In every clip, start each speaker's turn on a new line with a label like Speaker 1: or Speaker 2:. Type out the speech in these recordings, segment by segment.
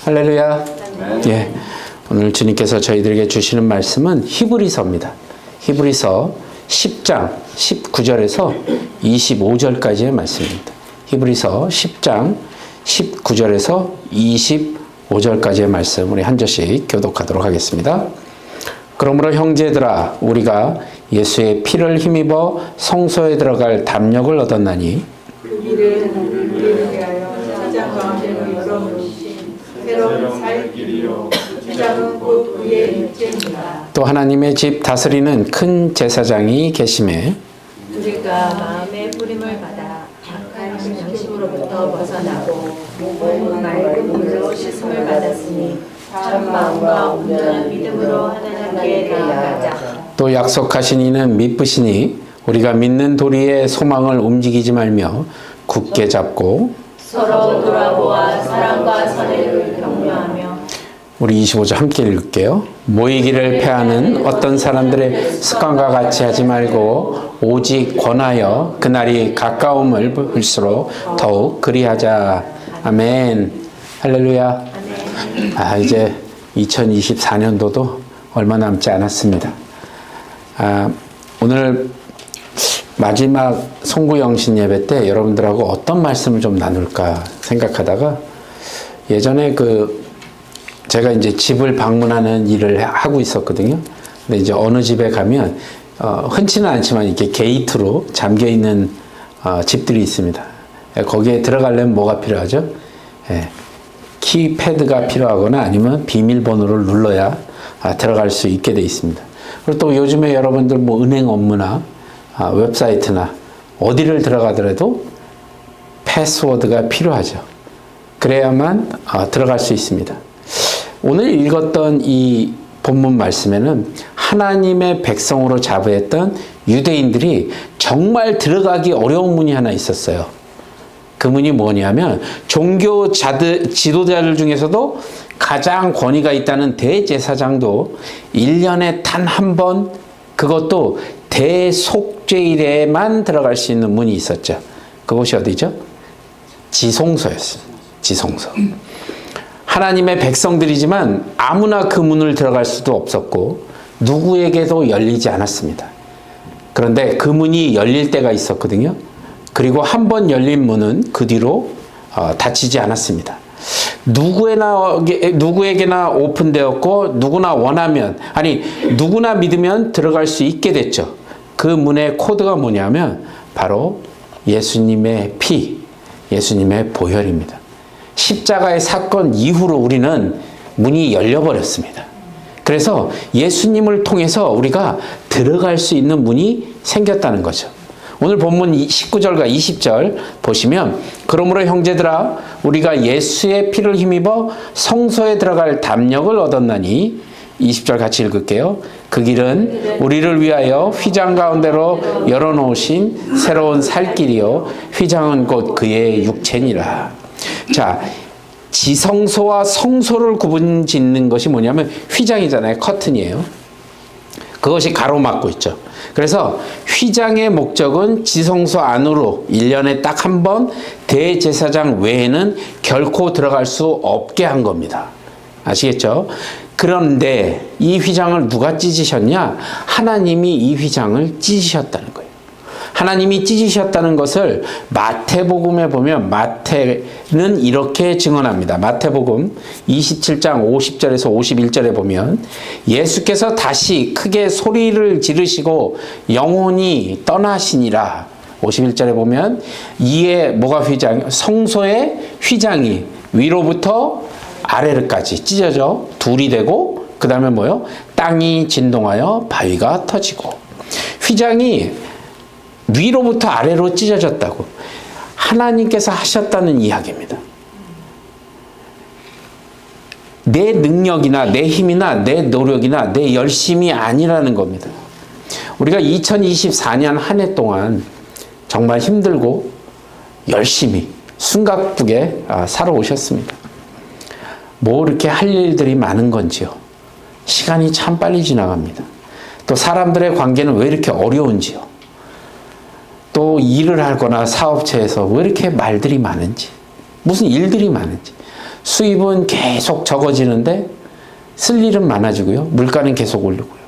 Speaker 1: 할렐루야. 예, 오늘 주님께서 저희들에게 주시는 말씀은 히브리서입니다. 히브리서 10장 19절에서 25절까지의 말씀입니다. 히브리서 10장 19절에서 25절까지의 말씀 우리 한 절씩 교독하도록 하겠습니다. 그러므로 형제들아 우리가 예수의 피를 힘입어 성소에 들어갈 담력을 얻었나니
Speaker 2: 그 길은 우리를 위하여 사장 가운데로 열어놓으신 새로운 살 길이요 휘장은 곧 그의 육체니라.
Speaker 1: 또 하나님의 집 다스리는 큰 제사장이 계심에
Speaker 2: 우리가 마음의 뿌림을 받아 악한 양심으로부터 벗어나고 몸은 맑은 물로 씻음을 받았으니 참 마음과 온전한 믿음으로 하나님께 나아가자.
Speaker 1: 또 약속하신 이는 믿으시니 우리가 믿는 도리의 소망을 움직이지 말며 굳게 잡고
Speaker 2: 서로 돌아보아 사랑과 선의를 격려하며
Speaker 1: 우리 25절 함께 읽을게요. 모이기를 패하는 어떤 사람들의 습관과 같이 하지 말고 오직 권하여 그날이 가까움을 볼수록 더욱 그리하자. 아멘. 할렐루야. 이제 2024년도도 얼마 남지 않았습니다. 오늘 마지막 송구영신 예배 때 여러분들하고 어떤 말씀을 좀 나눌까 생각하다가 예전에 제가 이제 집을 방문하는 일을 하고 있었거든요. 근데 이제 어느 집에 가면 흔치는 않지만 이렇게 게이트로 잠겨 있는 집들이 있습니다. 거기에 들어가려면 뭐가 필요하죠? 키패드가 필요하거나 아니면 비밀번호를 눌러야 들어갈 수 있게 돼 있습니다. 그리고 또 요즘에 여러분들 뭐 은행 업무나 웹사이트나 어디를 들어가더라도 패스워드가 필요하죠. 그래야만 들어갈 수 있습니다. 오늘 읽었던 이 본문 말씀에는 하나님의 백성으로 자부했던 유대인들이 정말 들어가기 어려운 문이 하나 있었어요. 그 문이 뭐냐면 종교 지도자들 중에서도 가장 권위가 있다는 대제사장도 1년에 단 한 번 그것도 대속죄일에만 들어갈 수 있는 문이 있었죠. 그곳이 어디죠? 지성소였습니다. 지성소. 하나님의 백성들이지만 아무나 그 문을 들어갈 수도 없었고 누구에게도 열리지 않았습니다. 그런데 그 문이 열릴 때가 있었거든요. 그리고 한 번 열린 문은 그 뒤로 닫히지 않았습니다. 누구에게나 오픈되었고 누구나 원하면 누구나 믿으면 들어갈 수 있게 됐죠. 그 문의 코드가 뭐냐면 바로 예수님의 피, 예수님의 보혈입니다. 십자가의 사건 이후로 우리는 문이 열려버렸습니다. 그래서 예수님을 통해서 우리가 들어갈 수 있는 문이 생겼다는 거죠. 오늘 본문 19절과 20절 보시면 그러므로 형제들아 우리가 예수의 피를 힘입어 성소에 들어갈 담력을 얻었나니 20절 같이 읽을게요. 그 길은 우리를 위하여 휘장 가운데로 열어놓으신 새로운 살 길이요 휘장은 곧 그의 육체니라. 자, 지성소와 성소를 구분짓는 것이 뭐냐면 휘장이잖아요. 커튼이에요. 그것이 가로막고 있죠. 그래서 휘장의 목적은 지성소 안으로 1년에 딱 한 번 대제사장 외에는 결코 들어갈 수 없게 한 겁니다. 아시겠죠? 그런데 이 휘장을 누가 찢으셨냐? 하나님이 이 휘장을 찢으셨다는 거예요. 하나님이 찢으셨다는 것을 마태복음에 보면 마태는 이렇게 증언합니다. 마태복음 27장 50절에서 51절에 보면 예수께서 다시 크게 소리를 지르시고 영원히 떠나시니라. 51절에 보면 이에 뭐가 성소의 휘장이 위로부터 아래로까지 찢어져 둘이 되고 그 다음에 뭐요? 땅이 진동하여 바위가 터지고 휘장이 위로부터 아래로 찢어졌다고 하나님께서 하셨다는 이야기입니다. 내 능력이나 내 힘이나 내 노력이나 내 열심이 아니라는 겁니다. 우리가 2024년 한 해 동안 정말 힘들고 열심히 숨가쁘게 살아오셨습니다. 뭐 이렇게 할 일들이 많은 건지요. 시간이 참 빨리 지나갑니다. 또 사람들의 관계는 왜 이렇게 어려운지요. 또 일을 하거나 사업체에서 왜 이렇게 말들이 많은지, 무슨 일들이 많은지, 수입은 계속 적어지는데 쓸 일은 많아지고요. 물가는 계속 오르고요.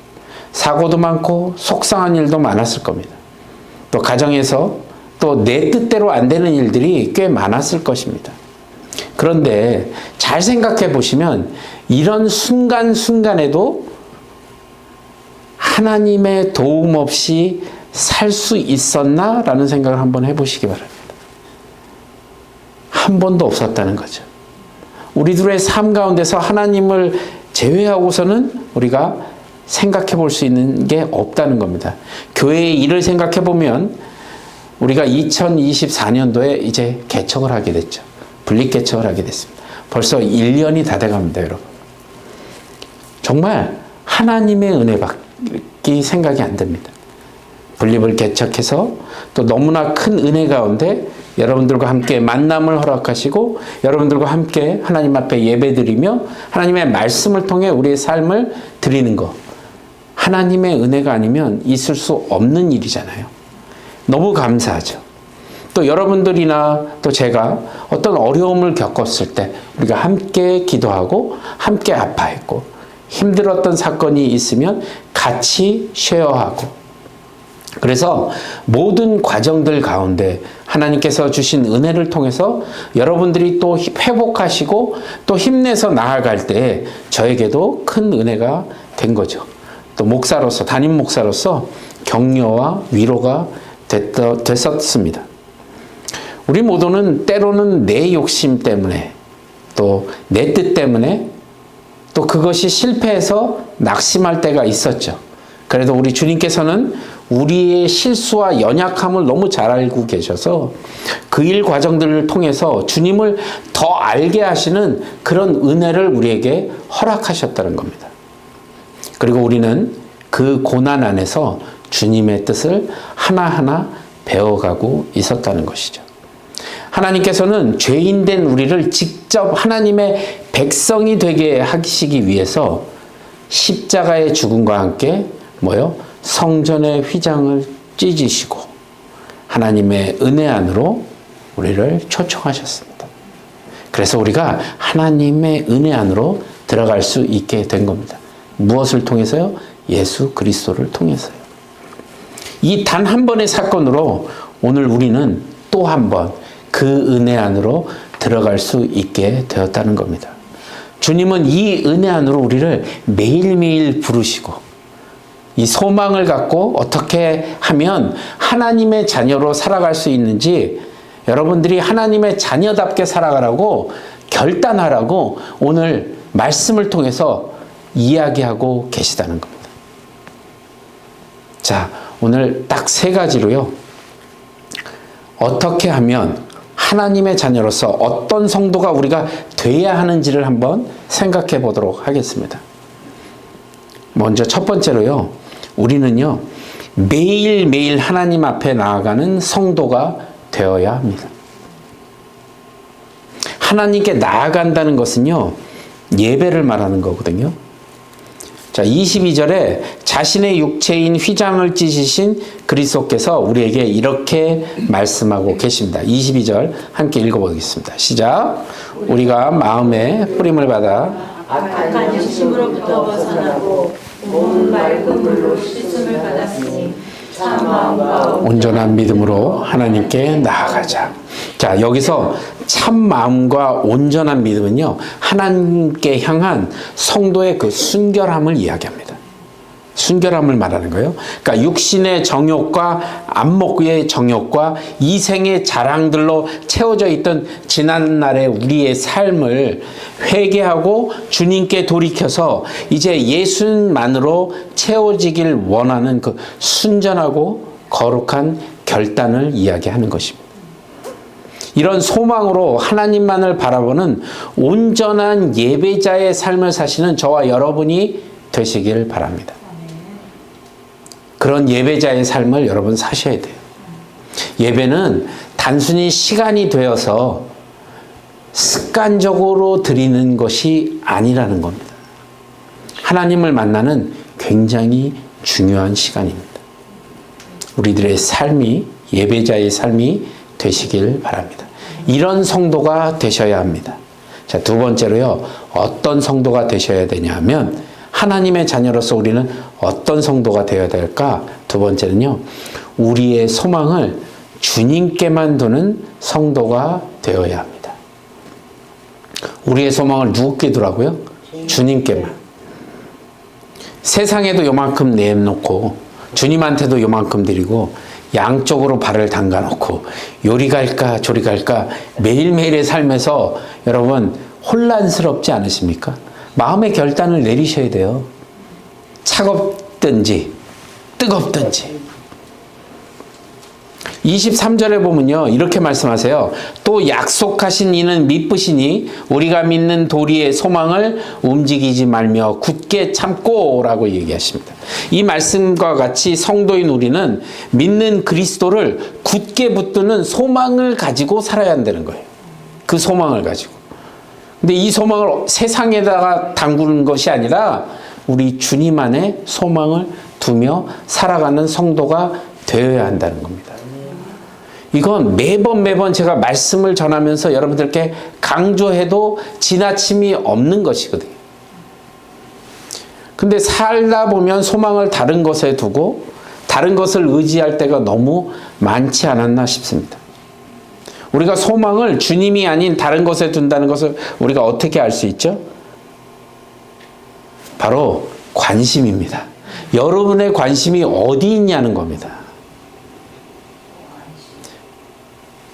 Speaker 1: 사고도 많고 속상한 일도 많았을 겁니다. 또 가정에서 또 내 뜻대로 안 되는 일들이 꽤 많았을 것입니다. 그런데 잘 생각해 보시면 이런 순간순간에도 하나님의 도움 없이 살 수 있었나? 라는 생각을 한번 해보시기 바랍니다. 한 번도 없었다는 거죠. 우리들의 삶 가운데서 하나님을 제외하고서는 우리가 생각해 볼 수 있는 게 없다는 겁니다. 교회의 일을 생각해 보면 우리가 2024년도에 이제 개척을 하게 됐죠. 분립 개척을 하게 됐습니다. 벌써 1년이 다 돼갑니다, 여러분. 정말 하나님의 은혜밖에 생각이 안 됩니다. 분립을 개척해서 또 너무나 큰 은혜 가운데 여러분들과 함께 만남을 허락하시고 여러분들과 함께 하나님 앞에 예배드리며 하나님의 말씀을 통해 우리의 삶을 드리는 것. 하나님의 은혜가 아니면 있을 수 없는 일이잖아요. 너무 감사하죠. 또 여러분들이나 또 제가 어떤 어려움을 겪었을 때 우리가 함께 기도하고 함께 아파했고 힘들었던 사건이 있으면 같이 쉐어하고 그래서 모든 과정들 가운데 하나님께서 주신 은혜를 통해서 여러분들이 또 회복하시고 또 힘내서 나아갈 때 저에게도 큰 은혜가 된 거죠. 또 목사로서 담임 목사로서 격려와 위로가 됐었습니다. 우리 모두는 때로는 내 욕심 때문에 또 내 뜻 때문에 또 그것이 실패해서 낙심할 때가 있었죠. 그래도 우리 주님께서는 우리의 실수와 연약함을 너무 잘 알고 계셔서 그 일 과정들을 통해서 주님을 더 알게 하시는 그런 은혜를 우리에게 허락하셨다는 겁니다. 그리고 우리는 그 고난 안에서 주님의 뜻을 하나하나 배워가고 있었다는 것이죠. 하나님께서는 죄인된 우리를 직접 하나님의 백성이 되게 하시기 위해서 십자가의 죽음과 함께 성전의 휘장을 찢으시고 하나님의 은혜 안으로 우리를 초청하셨습니다. 그래서 우리가 하나님의 은혜 안으로 들어갈 수 있게 된 겁니다. 무엇을 통해서요? 예수 그리스도를 통해서요. 이 단 한 번의 사건으로 오늘 우리는 또 한 번 그 은혜 안으로 들어갈 수 있게 되었다는 겁니다. 주님은 이 은혜 안으로 우리를 매일매일 부르시고 이 소망을 갖고 어떻게 하면 하나님의 자녀로 살아갈 수 있는지 여러분들이 하나님의 자녀답게 살아가라고 결단하라고 오늘 말씀을 통해서 이야기하고 계시다는 겁니다. 자, 오늘 딱 3가지로요. 어떻게 하면 하나님의 자녀로서 어떤 성도가 우리가 돼야 하는지를 한번 생각해 보도록 하겠습니다. 먼저 첫 번째로요. 우리는요. 매일매일 하나님 앞에 나아가는 성도가 되어야 합니다. 하나님께 나아간다는 것은요. 예배를 말하는 거거든요. 자, 22절에 자신의 육체인 휘장을 찢으신 그리스도께서 우리에게 이렇게 말씀하고 계십니다. 22절 함께 읽어보겠습니다. 시작. 우리가 마음에 뿌림을 받아
Speaker 2: 악한 욕심으로부터 벗어나고 몸은 맑은 물로 씻음을 받았으니 참 마음과
Speaker 1: 온전한 믿음으로 하나님께 나아가자. 자, 여기서 참 마음과 온전한 믿음은요, 하나님께 향한 성도의 그 순결함을 이야기합니다. 순결함을 말하는 거예요. 그러니까 육신의 정욕과 안목의 정욕과 이생의 자랑들로 채워져 있던 지난날의 우리의 삶을 회개하고 주님께 돌이켜서 이제 예수만으로 채워지길 원하는 그 순전하고 거룩한 결단을 이야기하는 것입니다. 이런 소망으로 하나님만을 바라보는 온전한 예배자의 삶을 사시는 저와 여러분이 되시길 바랍니다. 그런 예배자의 삶을 여러분 사셔야 돼요. 예배는 단순히 시간이 되어서 습관적으로 드리는 것이 아니라는 겁니다. 하나님을 만나는 굉장히 중요한 시간입니다. 우리들의 삶이, 예배자의 삶이 되시길 바랍니다. 이런 성도가 되셔야 합니다. 자, 두 번째로요. 어떤 성도가 되셔야 되냐면 하나님의 자녀로서 우리는 어떤 성도가 되어야 될까? 두 번째는요. 우리의 소망을 주님께만 두는 성도가 되어야 합니다. 우리의 소망을 누구께 두라고요? 주님께만. 세상에도 요만큼 내놓고 주님한테도 요만큼 드리고 양쪽으로 발을 담가놓고 요리 갈까 저리 갈까 매일매일의 삶에서 여러분 혼란스럽지 않으십니까? 마음의 결단을 내리셔야 돼요. 차갑든지 뜨겁든지. 23절에 보면요 이렇게 말씀하세요. 또 약속하신 이는 미쁘시니 우리가 믿는 도리의 소망을 움직이지 말며 굳게 참고 라고 얘기하십니다. 이 말씀과 같이 성도인 우리는 믿는 그리스도를 굳게 붙드는 소망을 가지고 살아야 한다는 거예요. 그 소망을 가지고. 근데 이 소망을 세상에다가 담그는 것이 아니라 우리 주님 안에 소망을 두며 살아가는 성도가 되어야 한다는 겁니다. 이건 매번 제가 말씀을 전하면서 여러분들께 강조해도 지나침이 없는 것이거든요. 근데 살다 보면 소망을 다른 것에 두고 다른 것을 의지할 때가 너무 많지 않았나 싶습니다. 우리가 소망을 주님이 아닌 다른 것에 둔다는 것을 우리가 어떻게 알 수 있죠? 바로 관심입니다. 여러분의 관심이 어디 있냐는 겁니다.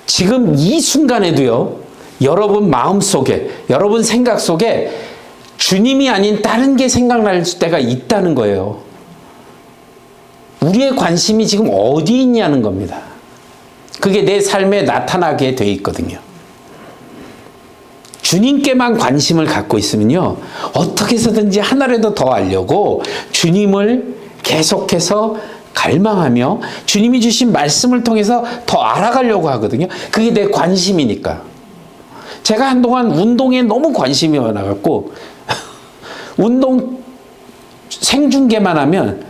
Speaker 1: 지금 이 순간에도요, 여러분 마음속에, 여러분 생각 속에 주님이 아닌 다른 게 생각날 때가 있다는 거예요. 우리의 관심이 지금 어디 있냐는 겁니다. 그게 내 삶에 나타나게 돼 있거든요. 주님께만 관심을 갖고 있으면요, 어떻게 해서든지 하나라도 더 알려고 주님을 계속해서 갈망하며 주님이 주신 말씀을 통해서 더 알아가려고 하거든요. 그게 내 관심이니까. 제가 한동안 운동에 너무 관심이 많아갖고 운동 생중계만 하면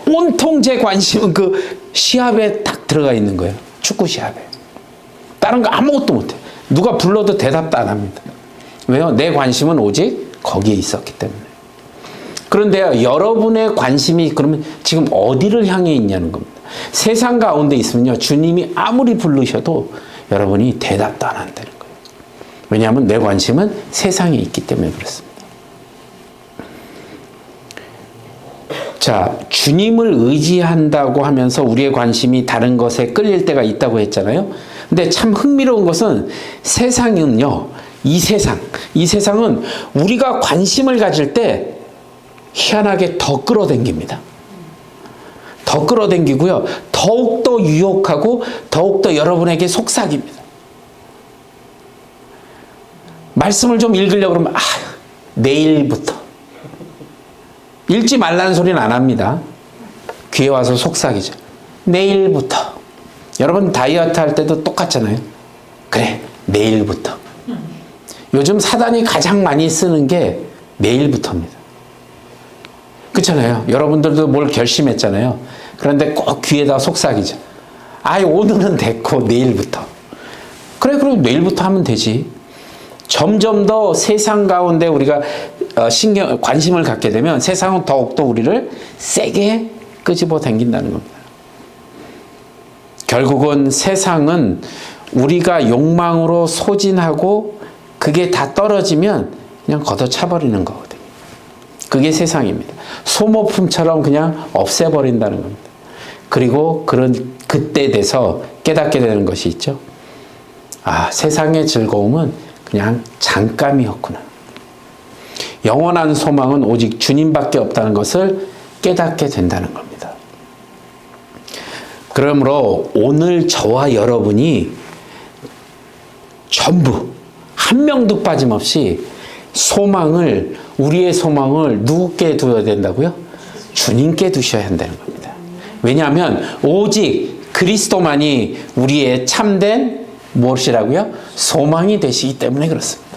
Speaker 1: 온통 제 관심은 그 시합에 딱 들어가 있는 거예요. 축구 시합에. 다른 거 아무것도 못해. 누가 불러도 대답도 안 합니다. 왜요? 내 관심은 오직 거기에 있었기 때문에. 그런데요, 여러분의 관심이 그러면 지금 어디를 향해 있냐는 겁니다. 세상 가운데 있으면요, 주님이 아무리 부르셔도 여러분이 대답도 안 한다는 거예요. 왜냐하면 내 관심은 세상에 있기 때문에 그렇습니다. 자, 주님을 의지한다고 하면서 우리의 관심이 다른 것에 끌릴 때가 있다고 했잖아요. 근데 참 흥미로운 것은 세상은요, 이 세상은 우리가 관심을 가질 때 희한하게 더 끌어당깁니다. 더 끌어당기고요, 더욱더 유혹하고 더욱더 여러분에게 속삭입니다. 말씀을 좀 읽으려고 그러면 내일부터. 읽지 말라는 소리는 안 합니다. 귀에 와서 속삭이죠. 내일부터. 여러분 다이어트 할 때도 똑같잖아요. 그래, 내일부터. 요즘 사단이 가장 많이 쓰는 게 내일부터입니다. 그렇잖아요. 여러분들도 뭘 결심했잖아요. 그런데 꼭 귀에다 속삭이죠. 오늘은 됐고 내일부터. 그래, 그럼 내일부터 하면 되지. 점점 더 세상 가운데 우리가 관심을 갖게 되면 세상은 더욱더 우리를 세게 끄집어 당긴다는 겁니다. 결국은 세상은 우리가 욕망으로 소진하고 그게 다 떨어지면 그냥 걷어차버리는 거거든요. 그게 세상입니다. 소모품처럼 그냥 없애버린다는 겁니다. 그리고 그때 돼서 깨닫게 되는 것이 있죠. 세상의 즐거움은 그냥 잠깐이었구나. 영원한 소망은 오직 주님밖에 없다는 것을 깨닫게 된다는 겁니다. 그러므로 오늘 저와 여러분이 전부 한 명도 빠짐없이 우리의 소망을 누구께 두어야 된다고요? 주님께 두셔야 한다는 겁니다. 왜냐하면 오직 그리스도만이 우리의 참된 무엇이라고요? 소망이 되시기 때문에 그렇습니다.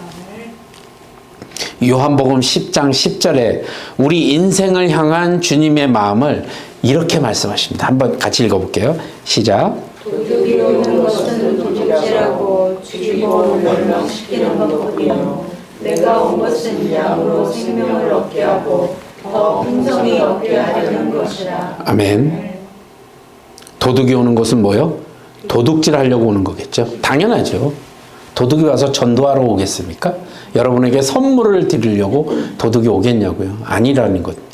Speaker 1: 요한복음 10장 10절에 우리 인생을 향한 주님의 마음을 이렇게 말씀하십니다. 한번 같이 읽어볼게요. 시작.
Speaker 2: 도둑이 오는 것은 도둑질하고 죽이고 멸망시키는 것뿐이요 내가 온 것은 양으로 생명을 얻게 하고 더 풍성히 얻게 하려는 것이라.
Speaker 1: 아멘. 도둑이 오는 것은 뭐요? 도둑질 하려고 오는 거겠죠. 당연하죠. 도둑이 와서 전도하러 오겠습니까? 여러분에게 선물을 드리려고 도둑이 오겠냐고요? 아니라는 겁니다.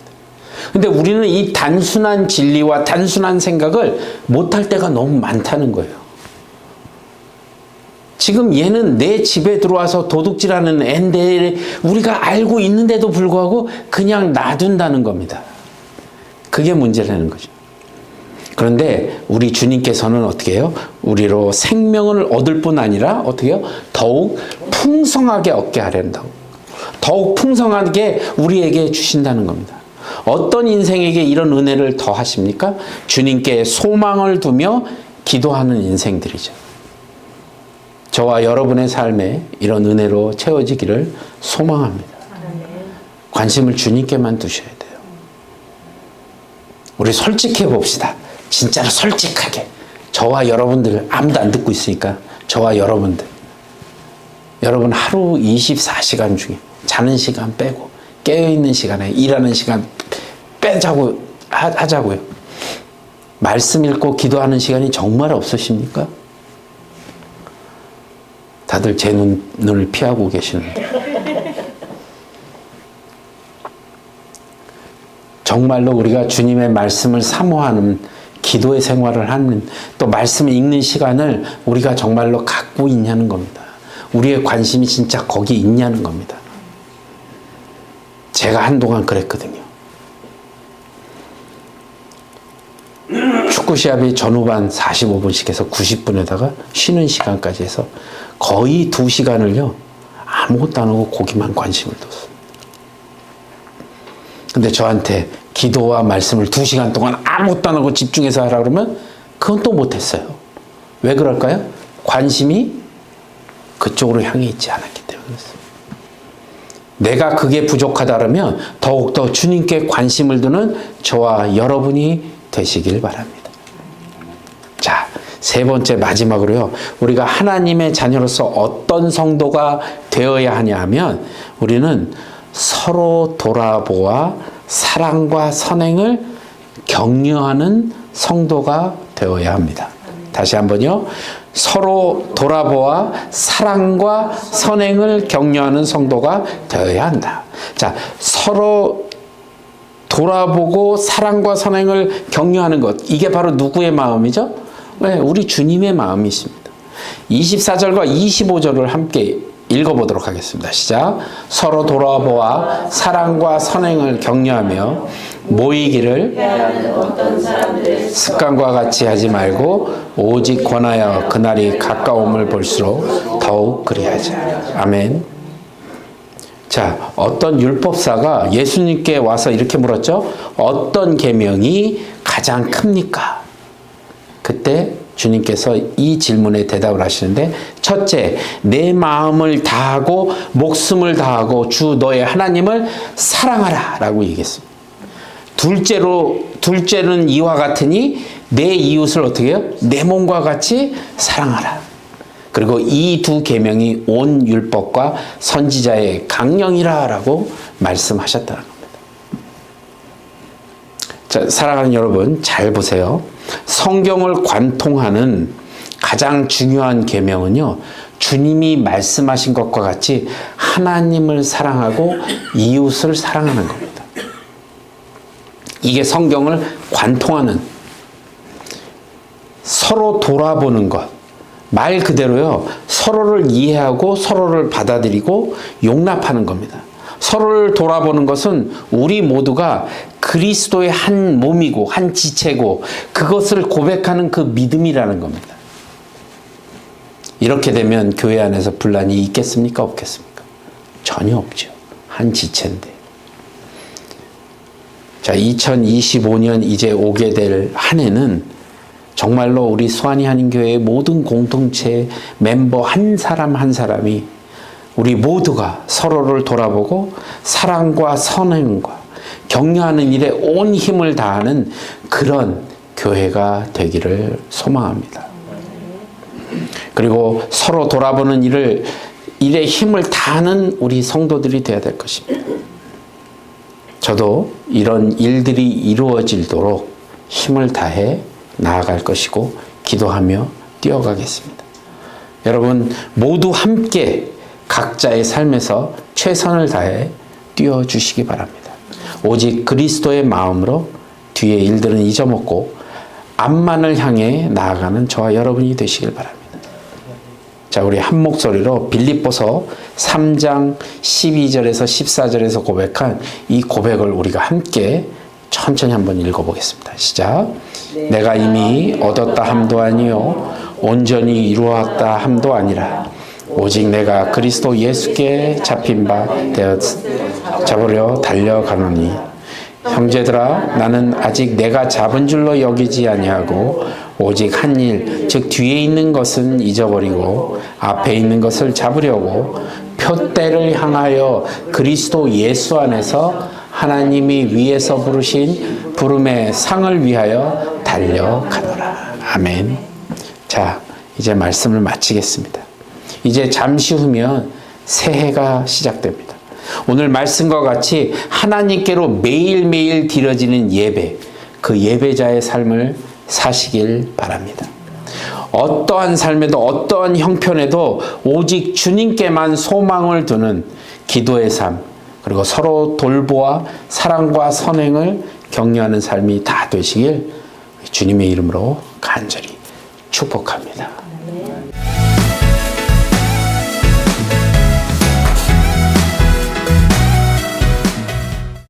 Speaker 1: 근데 우리는 이 단순한 진리와 단순한 생각을 못할 때가 너무 많다는 거예요. 지금 얘는 내 집에 들어와서 도둑질하는 앤데 우리가 알고 있는데도 불구하고 그냥 놔둔다는 겁니다. 그게 문제라는 거죠. 그런데 우리 주님께서는 어떻게 해요? 우리로 생명을 얻을 뿐 아니라 어떻게 해요? 더욱 풍성하게 얻게 하려고. 더욱 풍성하게 우리에게 주신다는 겁니다. 어떤 인생에게 이런 은혜를 더 하십니까? 주님께 소망을 두며 기도하는 인생들이죠. 저와 여러분의 삶에 이런 은혜로 채워지기를 소망합니다. 관심을 주님께만 두셔야 돼요. 우리 솔직해 봅시다. 진짜로 솔직하게. 저와 여러분들 아무도 안 듣고 있으니까 저와 여러분들. 여러분 하루 24시간 중에 자는 시간 빼고 깨어있는 시간에 일하는 시간 빼자고 하자고요. 말씀 읽고 기도하는 시간이 정말 없으십니까? 다들 제 눈을 피하고 계시는데 정말로 우리가 주님의 말씀을 사모하는 기도의 생활을 하는 또 말씀을 읽는 시간을 우리가 정말로 갖고 있냐는 겁니다. 우리의 관심이 진짜 거기 있냐는 겁니다. 제가 한동안 그랬거든요. 축구 시합이 전후반 45분씩 해서 90분에다가 쉬는 시간까지 해서 거의 2시간을요 아무것도 안 하고 거기만 관심을 뒀어요. 근데 저한테 기도와 말씀을 2시간 동안 아무것도 안 하고 집중해서 하라 그러면 그건 또 못했어요. 왜 그럴까요? 관심이 그쪽으로 향해 있지 않았기 때문에 그랬어요. 내가 그게 부족하다면 더욱더 주님께 관심을 두는 저와 여러분이 되시길 바랍니다. 자, 세 번째 마지막으로요. 우리가 하나님의 자녀로서 어떤 성도가 되어야 하냐 하면 우리는 서로 돌아보아 사랑과 선행을 격려하는 성도가 되어야 합니다. 다시 한번요. 서로 돌아보아 사랑과 선행을 격려하는 성도가 되어야 한다. 자, 서로 돌아보고 사랑과 선행을 격려하는 것. 이게 바로 누구의 마음이죠? 네, 우리 주님의 마음이십니다. 24절과 25절을 함께 읽어보도록 하겠습니다. 시작. 서로 돌아보아 사랑과 선행을 격려하며 모이기를 습관과 같이 하지 말고 오직 권하여 그날이 가까움을 볼수록 더욱 그리하자. 아멘. 자, 어떤 율법사가 예수님께 와서 이렇게 물었죠. 어떤 계명이 가장 큽니까? 그때 주님께서 이 질문에 대답을 하시는데 첫째, 내 마음을 다하고 목숨을 다하고 주 너의 하나님을 사랑하라 라고 얘기했습니다. 둘째는 이와 같으니 내 이웃을 어떻게 해요? 내 몸과 같이 사랑하라. 그리고 이 두 계명이 온 율법과 선지자의 강령이라 라고 말씀하셨다는 겁니다. 자, 사랑하는 여러분 잘 보세요. 성경을 관통하는 가장 중요한 계명은요. 주님이 말씀하신 것과 같이 하나님을 사랑하고 이웃을 사랑하는 겁니다. 이게 성경을 관통하는 서로 돌아보는 것. 말 그대로요. 서로를 이해하고 서로를 받아들이고 용납하는 겁니다. 서로를 돌아보는 것은 우리 모두가 그리스도의 한 몸이고 한 지체고 그것을 고백하는 그 믿음이라는 겁니다. 이렇게 되면 교회 안에서 분란이 있겠습니까? 없겠습니까? 전혀 없죠. 한 지체인데. 자, 2025년 이제 오게 될 한 해는 정말로 우리 수완이 한인교회의 모든 공동체 멤버 한 사람 한 사람이 우리 모두가 서로를 돌아보고 사랑과 선행과 격려하는 일에 온 힘을 다하는 그런 교회가 되기를 소망합니다. 그리고 서로 돌아보는 일을 일에 힘을 다하는 우리 성도들이 되어야 될 것입니다. 저도 이런 일들이 이루어지도록 힘을 다해 나아갈 것이고 기도하며 뛰어가겠습니다. 여러분 모두 함께 각자의 삶에서 최선을 다해 뛰어주시기 바랍니다. 오직 그리스도의 마음으로 뒤의 일들은 잊어먹고 앞만을 향해 나아가는 저와 여러분이 되시길 바랍니다. 자, 우리 한 목소리로 빌립보서 3장 12절에서 14절에서 고백한 이 고백을 우리가 함께 천천히 한번 읽어보겠습니다. 시작. 내가 이미 얻었다 함도 아니요 온전히 이루었다 함도 아니라 오직 내가 그리스도 예수께 잡힌 바 되어 잡으려 달려가노니 형제들아 나는 아직 내가 잡은 줄로 여기지 아니하고 오직 한 일 즉 뒤에 있는 것은 잊어버리고 앞에 있는 것을 잡으려고 표대를 향하여 그리스도 예수 안에서 하나님이 위에서 부르신 부름의 상을 위하여 달려가노라. 아멘. 자, 이제 말씀을 마치겠습니다. 이제 잠시 후면 새해가 시작됩니다. 오늘 말씀과 같이 하나님께로 매일매일 드려지는 예배, 그 예배자의 삶을 사시길 바랍니다. 어떠한 삶에도 어떠한 형편에도 오직 주님께만 소망을 두는 기도의 삶, 그리고 서로 돌보아 사랑과 선행을 격려하는 삶이 다 되시길 주님의 이름으로 간절히 축복합니다.